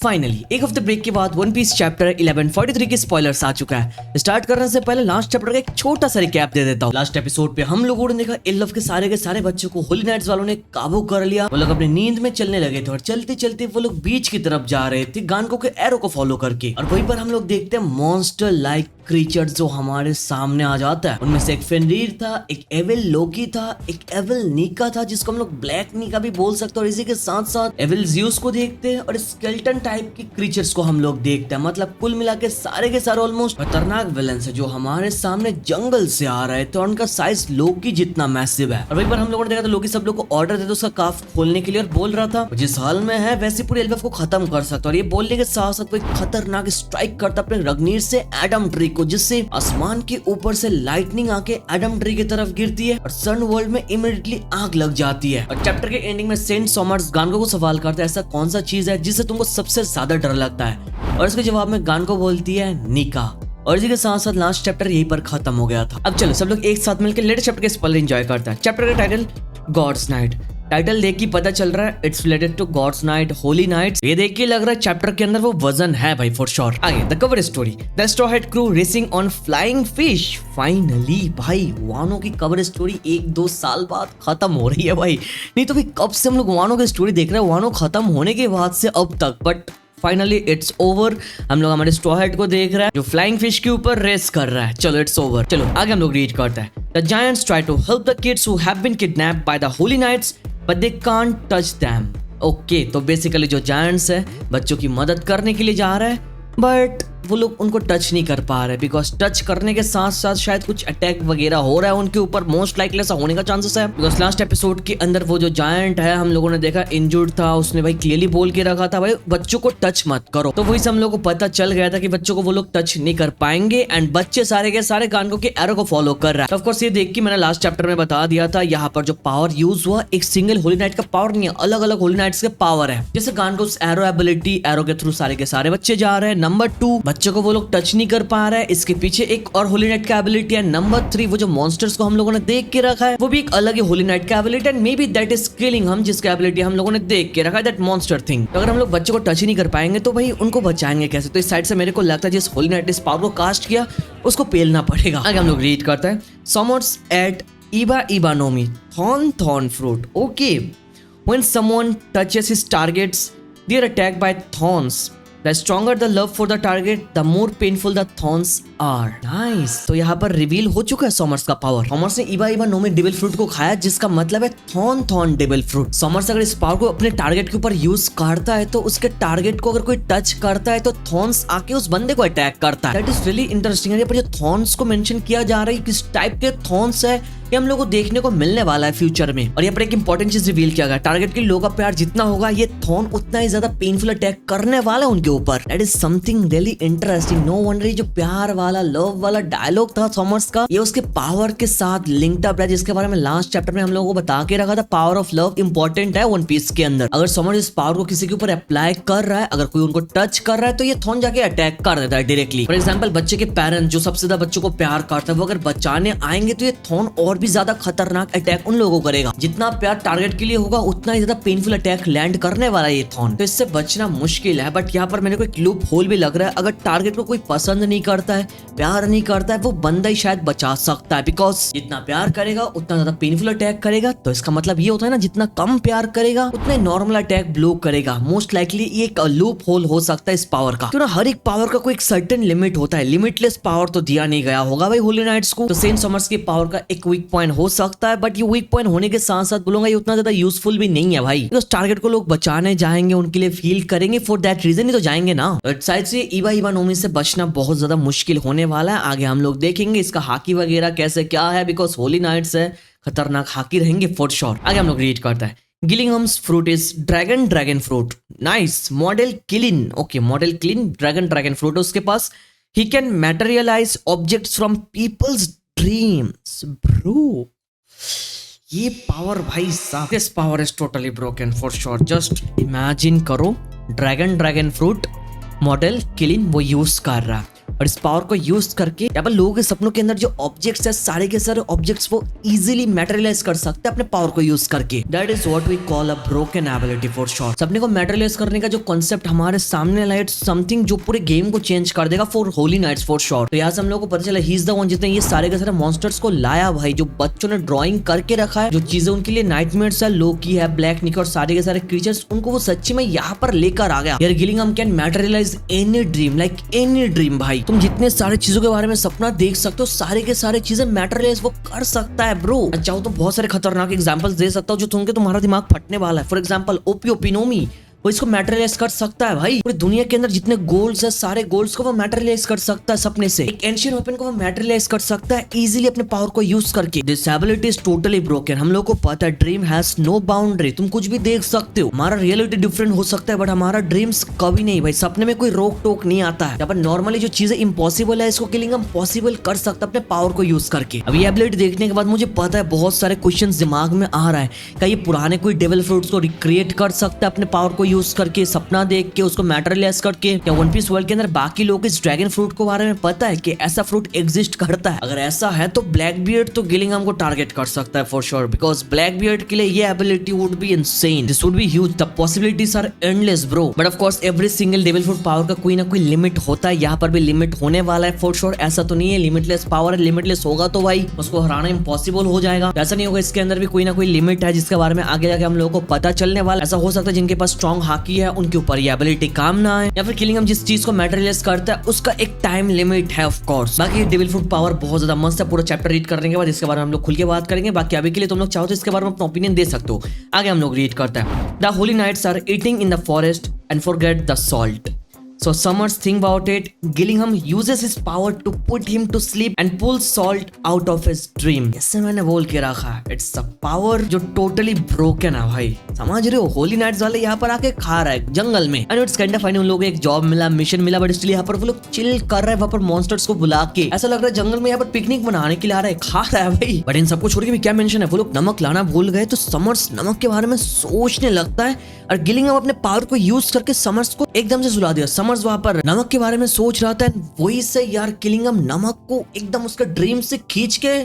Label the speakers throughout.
Speaker 1: Finally एक हफ्ते break के बाद वन पीस चैप्टर 1143 के स्पॉयलर्स आ चुका है। स्टार्ट करने से पहले लास्ट चैप्टर का एक छोटा सा रिकैप दे देता हूँ। लास्ट एपिसोड पे हम लोगों ने देखा इल्लफ के सारे बच्चों को होली नाइट्स वालों ने काबू कर लिया। वो लोग अपनी नींद में चलने लगे थे और चलते चलते वो लोग बीच की तरफ जा रहे थे गानको के एरो को फॉलो करके। और वहीं पर हम लोग देखते हैं मॉन्स्टर लाइक क्रीचर जो हमारे सामने आ जाता है। उनमें से एक फेनरीर था, एक एविल लोकी था, एक एविल नीका था जिसको हम लोग ब्लैक नीका भी बोल सकते हैं। और इसी के साथ साथ एविल ज़्यूस को देखते हैं और स्केलेटन टाइप की क्रीचर्स को हम लोग देखते हैं। मतलब कुल मिला के सारे ऑलमोस्ट खतरनाक विलेंस है जो हमारे सामने जंगल से आ रहे थे। और उनका साइज लोकी जितना मैसिव है। और वहीं पर हम लोगों ने देखा था लोकी सब लोग को ऑर्डर देते उसका काफ खोलने के लिए और बोल रहा था जिस हाल में है वैसे पूरे एल्वेफ को खत्म कर सकता। और ये बोलने के साथ साथ कोई खतरनाक स्ट्राइक करता अपने रग्नीर से एडम ट्री को, जिससे आसमान के ऊपर से लाइटनिंग आके एडम ट्री की तरफ गिरती है और सन वर्ल्ड में इमीडिएटली आग लग जाती है। और चैप्टर के एंडिंग में सेंट सॉमर्स गानको को सवाल करता है ऐसा कौन सा चीज है जिससे तुमको सबसे ज्यादा डर लगता है। और इसके जवाब में गानको बोलती है निका। और इसी के साथ साथ लास्ट चैप्टर यहीं पर खत्म हो गया था। अब चलो सब लोग एक साथ मिलकर लेटेस्ट चैप्टर के स्पॉइलर एंजॉय करते हैं। चैप्टर का टाइटल गॉड्स नाइट। टाइटल देख के पता चल रहा है it's related to God's knight, holy knights. ये देख के लग रहा है चैप्टर के अंदर वो वजन है भाई फॉर श्योर। आगे the cover story, the straw hat crew racing on flying fish. Finally भाई वानो की कवर स्टोरी 1-2 साल बाद खत्म हो रही है भाई। नहीं तो भाई कब से हम लोग वानो की स्टोरी देख रहे हैं, वानो खत्म होने के बाद से अब तक। But finally it's over. हम लोग हमारे स्ट्रॉ हैट को देख रहे हैं जो फ्लाइंग फिश के ऊपर रेस कर रहा है। चलो इट्स ओवर। चलो आगे हम लोग रीड करते हैं। The giants try to help the kids who have been kidnapped by the holy knights but they can't touch them. Okay तो बेसिकली जो जायंट्स है बच्चों की मदद करने के लिए जा रहा है बट वो लोग उनको टच नहीं कर पा रहे बिकॉज टच करने के साथ साथ शायद कुछ अटैक वगैरह हो रहा है उनके ऊपर। मोस्ट लाइकली ऐसा होने का चांसेस है बिकॉज लास्ट एपिसोड के अंदर वो जो जायंट है हम लोगों ने देखा इंजर्ड था, उसने भाई क्लियरली बोल के रखा था भाई बच्चों को टच मत करो। तो वही से हम लोग को पता चल गया था कि बच्चों को वो लोग टच नहीं कर पाएंगे एंड बच्चे सारे के सारे गानको के एरो को फॉलो कर रहा है। ऑफ कोर्स ये देख के मैंने लास्ट चैप्टर में बता दिया था यहाँ पर जो पावर यूज हुआ एक सिंगल होली नाइट का पावर नहीं है, अलग अलग होली नाइट्स के पावर है। जैसे गानको एरो एबिलिटी, एरो के थ्रू सारे के सारे बच्चे जा रहे हैं। नंबर 2 बच्चों को वो लोग टच नहीं कर पा रहा है, इसके पीछे एक और होली नाइट का एबिलिटी है। नंबर 3 वो जो मॉन्स्टर्स को हम लोगों ने देख के रखा है वो भी एक अलग ही होली नाइट का ability and may be that is killing हम, जिसका एबिलिटी हम लोगों ने देख के रखा है दैट मॉन्स्टर थिंग। तो अगर हम लोग बच्चों को टच ही नहीं कर पाएंगे तो भाई उनको बचाएंगे कैसे। तो इस साइड से मेरे को लगता है जिस होली नाइट इस पावर को कास्ट किया उसको पेलना पड़ेगा। आगे हम लोग रीड करते हैं। समर्स एट इबा नोमी thorn fruit. Okay when someone touches his targets they are attacked by thorns. The stronger the love for the target, the more painful the thorns are. Nice. तो यहाँ पर रिवील हो चुका है सॉमर्स का power. Somers ने इबा Nomi devil fruit को खाया जिसका मतलब है थॉर्न डेविल फ्रूट। सॉमर्स अगर इस पावर को अपने टारगेट के ऊपर यूज करता है तो उसके टारगेट को अगर कोई टच करता है तो थॉर्न्स आके उस बंदे को अटैक करता है। That is really interesting. यहाँ पर जो थॉर्न्स को मेंशन किया जा रहा है किस टाइप के थॉर्न्स है ये हम लोग को देखने को मिलने वाला है फ्यूचर में। और यहाँ पर एक इंपॉर्टेंट चीज रिवील किया गया, टारगेट के लोगों का प्यार जितना होगा ये थॉर्न उतना ही ज्यादा पेनफुल अटैक करने वाला है उनके ऊपर। That is something really interesting. No wonder जो प्यार वाला लव वाला डायलॉग था सॉमर्स का ये उसके पावर के साथ लिंक्ड अप है जिसके बारे में लास्ट चैप्टर में हम लोगों को बता के रखा था। पावर ऑफ लव इंपॉर्टेंट है वन पीस के अंदर। अगर सॉमर्स इस पावर को किसी के ऊपर अप्लाई कर रहा है, अगर कोई उनको टच कर रहा है तो ये थॉर्न जाके अटैक कर देता है डायरेक्टली। फॉर एग्जाम्पल बच्चे के पेरेंट्स जो सबसे ज्यादा बच्चों को प्यार करता है वो अगर बचाने आएंगे तो ये थॉर्न और भी ज्यादा खतरनाक अटैक उन लोगों को करेगा। जितना प्यार टारगेट के लिए होगा उतना ही ज्यादा पेनफुल अटैक लैंड करने वाला है ये थॉर्न। तो इससे बचना मुश्किल है। बट यहाँ पर मेरे को एक लूप होल भी लग रहा है, अगर टारगेट को कोई पसंद नहीं करता है, प्यार नहीं करता है, वो बंदा ही शायद बचा सकता है बिकॉज जितना प्यार करेगा उतना ज्यादा पेनफुल अटैक करेगा। तो इसका मतलब ये होता है ना जितना कम प्यार करेगा उतना नॉर्मल अटैक ब्लो करेगा। मोस्ट लाइकली ये एक लूप होल हो सकता है इस पावर का। तो ना हर एक पावर का कोई एक सर्टेन लिमिट होता है, लिमिटलेस पावर तो दिया नहीं गया होगा भाई होली नाइट्स को। तो सेंट सॉमर्स की पावर का एक वीक पॉइंट हो सकता है बट ये वीक पॉइंट होने के साथ साथ बोलूंगा ये उतना ज्यादा यूजफुल भी नहीं है भाई बिकॉज टारगेट को लोग बचाने जाएंगे उनके लिए फील करेंगे फॉर दैट रीजन ही तो जाएंगे ना। साइड से इबा नोमी से बचना बहुत ज्यादा मुश्किल होने वाला है। आगे हम लोग देखेंगे इसका हाकी वगैरह कैसे क्या है बिकॉज होली नाइट्स है, खतरनाक हाकी रहेंगे फॉर श्योर। आगे हम लोग रीड करते हैं। Gillingham's fruit is dragon fruit. Nice. Model Kirin. Okay model Kirin dragon fruit उसके पास। He can materialise objects from people's dreams. Bro ये पावर भाई साहब, this power is totally broken for sure. Just imagine करो dragon fruit model Kirin वो use कर रहा है और इस पावर को यूज करके यहाँ पर लोगों के सपनों के अंदर जो ऑब्जेक्ट्स है सारे के सारे ऑब्जेक्ट्स वो इजीली मैटेरियलाइज कर सकते हैं अपने पावर को यूज करके। That is what we call a broken ability for short. सपने को मैटेरियलाइज करने का जो कॉन्सेप्ट हमारे सामने लाइट समथिंग जो पूरे गेम को चेंज कर देगा for holy knights for short. तो यहाँ से हम लोग को पता चला ही इज द वन जिसने ये सारे के सारे मॉन्स्टर्स को लाया भाई, जो बच्चों ने ड्राइंग करके रखा है, जो चीजें उनके लिए नाइटमेयर्स है, लोकी है, ब्लैक निक और सारे के सारे क्रीचर्स, उनको वो सच्ची में यहाँ पर लेकर आ गया। यार गिलिंघम can materialise any dream, like any dream भाई। तुम जितने सारे चीजों के बारे में सपना देख सकते हो सारे के सारे चीजें मैटेरियलाइज वो कर सकता है ब्रो। चाहो तो बहुत सारे खतरनाक एग्जांपल्स दे सकता हूँ जो तुमके तुम्हारा दिमाग फटने वाला है। फॉर एग्जांपल ओपियोपिनोमी, वो इसको मैटेरियलाइज कर सकता है भाई। पूरी दुनिया के अंदर जितने गोल्स है सारे गोल्स को वो मैटेरियलाइज कर सकता है सपने से। एक एंशिएंट वेपन को वो मैटेरियलाइज कर सकता है इजीली अपने पावर को यूज करके। This ability is totally broken. हम लोग को पता है ड्रीम हैज नो बाउंड्री, तुम कुछ भी देख सकते हो। हमारा रियलिटी डिफरेंट हो सकता है बट हमारा ड्रीम्स कभी नहीं भाई। सपने में कोई रोक टोक नहीं आता है। पर नॉर्मली जो चीजें इम्पॉसिबल है इसको गिलिंघम पॉसिबल कर सकता है अपने पावर को यूज करके। अब ये एबिलिटी देखने के बाद मुझे पता है बहुत सारे क्वेश्चन दिमाग में आ रहा है, क्या ये पुराने कोई डेविल फ्रूट्स को रिक्रिएट कर सकता है अपने पावर को यूज करके, सपना देख के उसको मैटेरियलाइज करके? क्या वन पीस वर्ल्ड के अंदर बाकी लोग इस ड्रैगन फ्रूट के बारे में पता है कि ऐसा फ्रूट एग्जिस्ट करता है? अगर ऐसा है तो ब्लैक बियर्ड तो गिलिंघम को टारगेट कर सकता है for sure, because Blackbeard के लिए ये ability would be insane. This would be huge, the possibilities are endless bro. But of course every single devil fruit power का कोई ना कोई लिमिट होता है। यहाँ पर भी लिमिट होने वाला है फॉर श्योर। ऐसा तो नहीं है लिमिटलेस पावर है, लिमिटलेस होगा तो भाई उसको हराना इम्पॉसिबल हो जाएगा। ऐसा नहीं होगा, इसके अंदर भी कोई ना कोई लिमिट है जिसके बारे में आगे जाके हम लोगों को पता चलने वाला। ऐसा हो सकता है जिनके पास स्ट्रॉन्ग हाकी है उनके ऊपर ये एबिलिटी काम ना आए, या फिर गिलिंघम जिस चीज को मैटेरियलाइज करता है उसका एक टाइम लिमिट है ऑफ कोर्स। बाकी डेविल फ्रूट पावर बहुत ज्यादा मस्त है। पूरा चैप्टर रीड करने के बाद इसके बारे में हम लोग खुल के बात करेंगे। बाकी अभी के लिए तुम लोग चाहो तो इसके बारे में अपना ओपिनियन दे सकते हो। आगे हम लोग रीड करते हैं। The holy knights are eating in the forest and forget the salt. So Summers think about it. Gillingham uses his power to put him to sleep and pull salt out of his dream. जैसे मैंने बोल के रखा है, it's a power जो totally broken है भाई। समझ रहे हो? होली नाइट्स वाले यहाँ पर आके खा रहा है जंगल में। And it's kind of funny, उन लोगों को एक जॉब मिला, मिशन मिला, बट स्टिल यहाँ पर वो लोग चिल कर रहे हैं वहाँ पर मॉन्स्टर्स को बुला के। ऐसा लग रहा है जंगल में यहाँ पर पिकनिक मनाने के लिए आ रहा है, खा रहा है भाई। बट इन सबको छोड़ के भी क्या मेंशन है, वो लोग नमक लाना भूल गए तो समर्स नमक के बारे में सोचने लगता है और गिलिंघम अपने पावर को यूज करके समर्स को एकदम से सुला दिया। समर्स वहां पर नमक के बारे में सोच रहा था, वही से यार गिलिंघम नमक को एकदम उसका ड्रीम से खींच के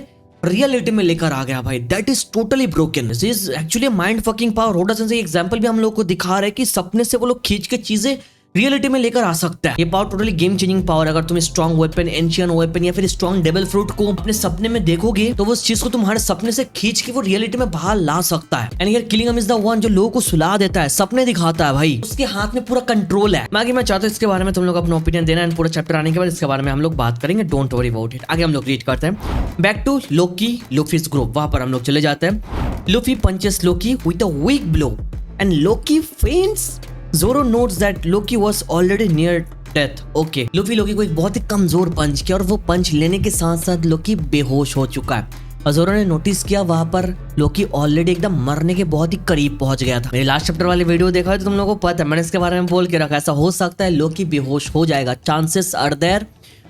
Speaker 1: रियलिटी में लेकर आ गया भाई। That is totally broken. This is actually mind fucking power. होडा सेंसेई एग्जांपल भी हम लोग को दिखा रहे हैं कि सपने से वो लोग खींच के चीजें रियलिटी में लेकर आ सकता है। ये power totally game changing power. अगर तुम स्ट्रॉन्ग वेपन, एंशिएंट वेपन या फिर स्ट्रॉन्ग डेविल फ्रूट को अपने सपने में देखोगे तो वो उस चीज को तुम्हारे सपने से खींच के वो रियलिटी में बाहर ला सकता है। एंड हियर गिलिंघम इज द वन जो लोगों को सुला देता है, सपने दिखाता है भाई। उसके हाथ में पूरा कंट्रोल है। बाकी मैं चाहता हूँ इसके बारे में तुम लोग अपना ओपिनियन देना एंड पूरा चैप्टर आने के बाद इसके बारे में हम लोग बात करेंगे। Don't worry about it. आगे हम लोग रीड करते हैं। Back to Loki, Luffy's group. वहां पर हम लोग चले जाते हैं। Luffy punches Loki with a weak blow and Loki faints. Zoro notes that Loki was already near death. Okay, Luffy लोकी को एक बहुत ही कमजोर पंच किया और वो पंच लेने के साथ साथ लोकी बेहोश हो चुका है। और जोरो ने नोटिस किया वहां पर लोकी ऑलरेडी एकदम मरने के बहुत ही करीब पहुंच गया था। मेरे लास्ट चैप्टर वाली वीडियो देखा है तो तुम लोगों को पता है, मैंने इसके बारे में बोल के रखा ऐसा हो सकता है लोकी बेहोश हो जाएगा, चांसेस आर देयर।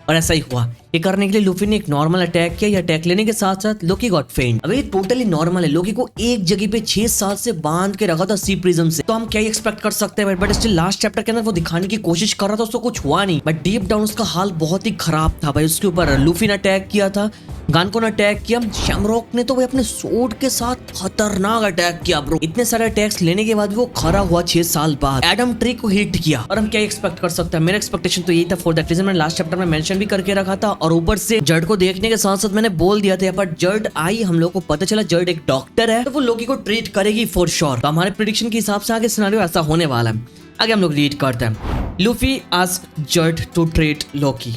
Speaker 1: और ऐसा ही हुआ। ये करने के लिए लूफी ने एक नॉर्मल अटैक किया। ये अटैक लेने के साथ साथ लोकी गॉट फेंट। अब ये टोटली नॉर्मल है। लोकी को एक जगह पे 6 साल से बांध के रखा था सी प्रिजन से, तो हम क्या एक्सपेक्ट कर सकते हैं? बट स्टिल लास्ट चैप्टर के अंदर वो दिखाने की कोशिश कर रहा था, उसको कुछ हुआ नहीं, बट डीप डाउन उसका हाल बहुत ही खराब था भाई। उसके ऊपर लूफी ने अटैक किया था, गानको ने अटैक किया, शैमरॉक ने तो भाई अपने सोड के साथ खतरनाक अटैक किया ब्रो। इतने सारे अटैक्स लेने के बाद वो खड़ा हुआ 6 साल बाद, एडम ट्री को हिट किया। और हम क्या एक्सपेक्ट कर सकते हैं? मेरा एक्सपेक्टेशन तो यही था। फॉर दैट रीजन मैंने लास्ट चैप्टर में मेंशन भी करके रखा था। और ऊपर से जर्ड को देखने के साथ साथ मैंने बोल दिया था, पर जर्ड आई, हम लोग को पता चला जर्ड एक डॉक्टर है तो वो लोकी को ट्रीट करेगी फॉर श्योर। तो हमारे प्रेडिक्शन के हिसाब से आगे सिनेरियो ऐसा होने वाला है। आगे हम लोग रीड करते हैं। लूफी आस्क्ड जर्ड टू ट्रीट लोकी।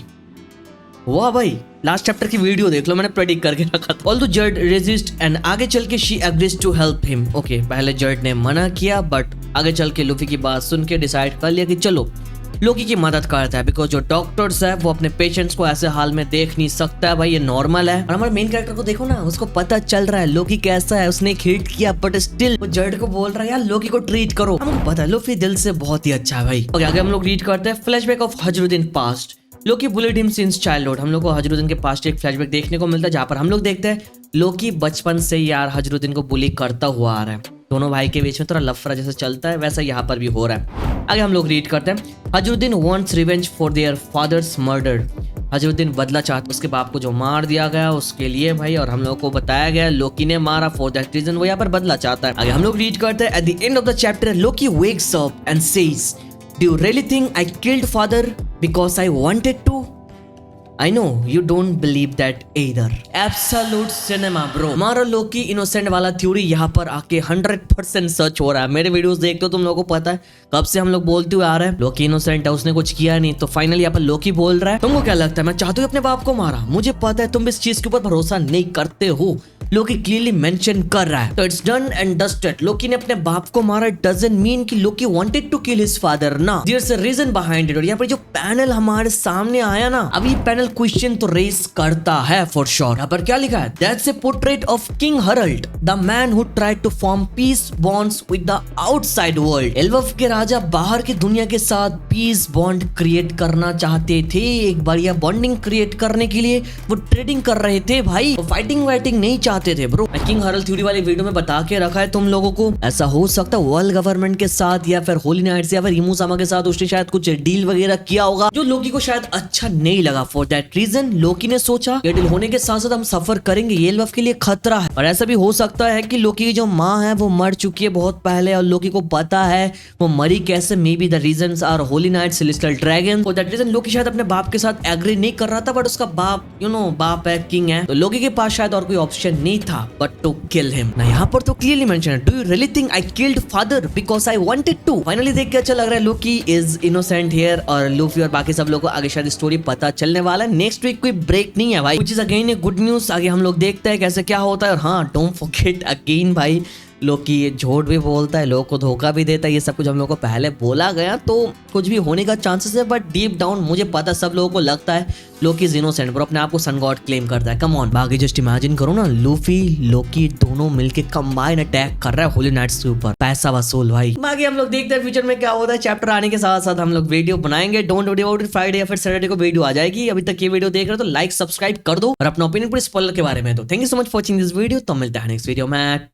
Speaker 1: वाह भाई, लास्ट चैप्टर की वीडियो देख लो, मैंने प्रेडिक्ट करके रखा था। ऑल्दो जर्ड रेजिस्ट एंड आगे चल के she agrees to help him. Okay, पहले जर्ड ने मना किया बट आगे चल के लूफी की बात सुन के डिसाइड कर लिया कि चलो लोकी की मदद करता है। बिकॉज जो डॉक्टर्स है वो अपने पेशेंट्स को ऐसे हाल में देख नहीं सकता है भाई, ये नॉर्मल है। और हमारे मेन कैरेक्टर को देखो ना, उसको पता चल रहा है लोकी कैसा है, उसने हिट किया बट स्टिल वो जर्ड को बोल रहा है यार लोकी को ट्रीट करो। हमको पता है लूफी दिल से बहुत ही अच्छा है भाई। ओके, आगे हम लोग रीड करते हैं। फ्लैशबैक ऑफ हजरुद्दीन past. Loki bullied him since childhood. हम लोग को हजरुद्दीन के पास्ट एक फ्लैशबैक देखने को मिलता है जहाँ पर हम लोग देखते हैं लोकी बचपन से यार हजरुद्दीन को बुली करता हुआ आ रहा है। दोनों भाई के बीच में थोड़ा लफड़ा जैसा चलता है वैसा यहाँ पर भी हो रहा है। आगे हम लोग रीड करते हैं। हजरुद्दीन wants revenge for their father's murder हजरुद्दीन बदला चाहता, उसके बाप को जो मार दिया गया उसके लिए भाई, और हम लोगों को बताया गया लोकी ने मारा, फॉर दैट रीजन वो यहाँ पर बदला चाहता है। आगे हम लोग रीड करते हैं, at the end of the chapter Loki wakes up and says, do you really think I killed father because I wanted to? I know you don't believe that either. Absolute cinema bro. हमारा लोकी innocent वाला theory यहाँ पर आके 100% सच हो रहा है। मेरे videos देखते हो तुम लोगों को पता है कब से हम लोग बोलते हुए आ रहे हैं लोकी इनोसेंट है, उसने कुछ किया नहीं, तो फाइनली यहाँ पर लोकी बोल रहा है। तुमको क्या लगता है मैं चाहता हूँ अपने बाप को मारा? मुझे पता है तुम इस चीज के ऊपर भरोसा नहीं करते हो। लोकी क्लियरली मेंशन कर रहा है, तो it's done and dusted. Loki ने अपने बाप को मारा, इट डजंट मीन कि Loki wanted to kill his father ना, there is a reason behind it. और यहाँ पर जो पैनल हमारे सामने आया ना, अब ये पैनल क्वेश्चन तो रेस करता है फॉर श्योर। यहाँ पर क्या लिखा है, that's a portrait of King Harald, the man who tried to form peace bonds with the outside world. Elbaph के राजा बाहर की दुनिया के साथ पीस बॉन्ड क्रिएट करना चाहते थे, एक बढ़िया बॉन्डिंग क्रिएट करने के लिए वो ट्रेडिंग कर रहे थे भाई, वो फाइटिंग वाइटिंग नहीं चाहते थे ब्रो। किंग हरल्ड थ्योरी वाली वीडियो में बता के रखा है तुम लोगों को, ऐसा हो सकता है वर्ल्ड गवर्नमेंट के साथ या फिर होली नाइट्स या फिर इमूसामा के साथ उसने शायद कुछ डील वगैरह किया होगा जो लोकी को शायद अच्छा नहीं लगा। फॉर दैट रीजन लोकी ने सोचा ये डील होने के साथ साथ हम सफर करेंगे, ये एल्वफ के लिए खतरा है। और ऐसा भी हो सकता है कि लोकी की जो माँ है वो मर चुकी है बहुत पहले और लोकी को पता है वो मरी कैसे, maybe the reasons are holy knight, celestial dragon. For that reason Loki शायद अपने बाप के साथ एग्री नहीं कर रहा था, बट उसका बाप बाप है, किंग है, तो लोकी के पास शायद और कोई ऑप्शन नहीं था बट टू किल हिम। ना यहाँ पर तो क्लियरली मेंशन है, do you really think I killed father because I wanted to? Finally देख के अच्छा लग रहा है लोकी इज इनोसेंट हियर, और लूफी और बाकी सब लोगों को आगे शायद स्टोरी पता चलने वाला है। नेक्स्ट वीक कोई ब्रेक नहीं है भाई, which is again a good news। आगे हम लोग देखते हैं कैसे क्या होता है। और हाँ, डोंट फॉरगेट अगेन भाई, लोकी झूठ भी बोलता है, लोगों को धोखा भी देता है, ये सब कुछ हम लोग को पहले बोला गया, तो कुछ भी होने का चांसेस है, बट डीप डाउन मुझे पता सब लोगों को लगता है लोकी इज इनोसेंट ब्रो, अपने आप को सन गॉड क्लेम करता है। कम ऑन, बाकी जस्ट इमेजिन करो ना, लूफी लोकी दोनों मिलके कंबाइन अटैक कर रहा है होली नाइट्स के ऊपर, पैसा वसूल भाई। बाकी हम लोग देखते हैं फ्यूचर में क्या होता है। चैप्टर आने के साथ साथ हम लोग वीडियो बनाएंगे, don't worry about it. Friday या फिर सैटरडे को वीडियो आ जाएगी। अभी तक ये वीडियो देख रहे हो तो लाइक सब्सक्राइब कर दो और अपना ओपिनियन पूरे स्पॉइलर के बारे में दो। Thank you so much for watching this video, तो मिलते हैं नेक्स्ट वीडियो में।